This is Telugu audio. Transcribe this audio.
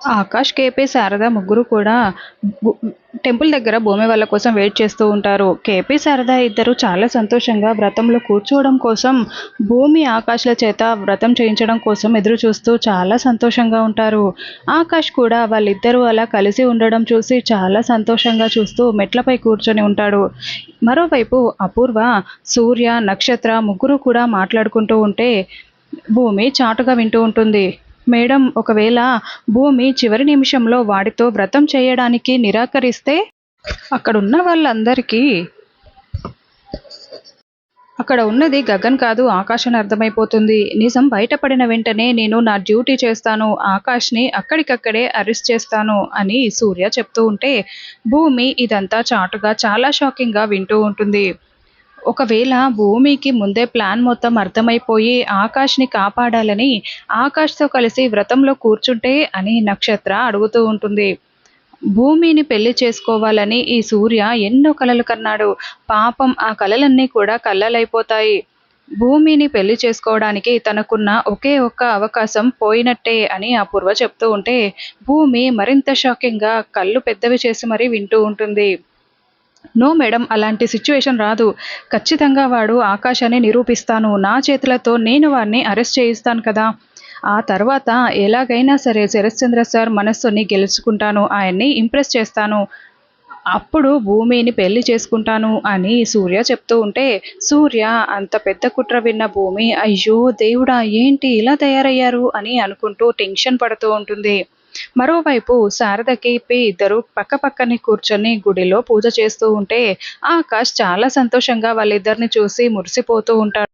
ఆకాష్, కేపీ, శారద ముగ్గురు కూడా గు టెంపుల్ దగ్గర భూమి వాళ్ళ కోసం వెయిట్ చేస్తూ ఉంటారు. కేపీ, శారద ఇద్దరు చాలా సంతోషంగా వ్రతంలో కూర్చోవడం కోసం, భూమి ఆకాష్‌ల చేత వ్రతం చేయించడం కోసం ఎదురు చూస్తూ చాలా సంతోషంగా ఉంటారు. ఆకాష్ కూడా వాళ్ళిద్దరూ అలా కలిసి ఉండడం చూసి చాలా సంతోషంగా చూస్తూ మెట్లపై కూర్చొని ఉంటాడు. మరోవైపు అపూర్వ, సూర్య, నక్షత్ర ముగ్గురు కూడా మాట్లాడుకుంటూ ఉంటే భూమి చాటుగా వింటూ ఉంటుంది. మేడం, ఒకవేళ భూమి చివరి నిమిషంలో వాడితో వ్రతం చేయడానికి నిరాకరిస్తే అక్కడున్న వాళ్ళందరికీ అక్కడ ఉన్నది గగన్ కాదు ఆకాష్ అని అర్థమైపోతుంది. నిజం బయటపడిన వెంటనే నేను నా డ్యూటీ చేస్తాను, ఆకాష్ని అక్కడికక్కడే అరెస్ట్ చేస్తాను అని సూర్య చెప్తూ ఉంటే భూమి ఇదంతా చాటుగా చాలా షాకింగ్గా వింటూ ఉంటుంది. ఒకవేళ భూమికి ముందే ప్లాన్ మొత్తం అర్థమైపోయి ఆకాష్ని కాపాడాలని ఆకాష్తో కలిసి వ్రతంలో కూర్చుంటే అని నక్షత్ర అడుగుతూ ఉంటుంది. భూమిని పెళ్లి చేసుకోవాలని ఈ సూర్య ఎన్నో కలలు కన్నాడు. పాపం ఆ కలలన్నీ కూడా కల్లలైపోతాయి. భూమిని పెళ్లి చేసుకోవడానికి తనకున్న ఒకే ఒక్క అవకాశం పోయినట్టే అని అపూర్వ చెప్తూ ఉంటే భూమి మరింత షాకింగ్గా కళ్ళు పెద్దవి చేసి మరీ వింటూ ఉంటుంది. నో మేడం, అలాంటి సిచ్యువేషన్ రాదు. ఖచ్చితంగా వాడు ఆకాష్ అని నిరూపిస్తాను. నా చేతులతో నేను వాడిని అరెస్ట్ చేయిస్తాను కదా! ఆ తర్వాత ఎలాగైనా సరే శరశ్చంద్ర సార్ మనస్సుని గెలుచుకుంటాను. ఆయన్ని ఇంప్రెస్ చేస్తాను. అప్పుడు భూమిని పెళ్లి చేసుకుంటాను అని సూర్య చెప్తూ ఉంటే సూర్య అంత పెద్ద కుట్ర విన్న భూమి అయ్యో దేవుడా, ఏంటి ఇలా తయారయ్యారు అని అనుకుంటూ టెన్షన్ పడుతూ ఉంటుంది. మరోవైపు శారదకి ఇద్దరు పక్కపక్కనే కూర్చొని గుడిలో పూజ చేస్తూ ఉంటే ఆకాష్ చాలా సంతోషంగా వాళ్ళిద్దరిని చూసి మురిసిపోతూ ఉంటాడు.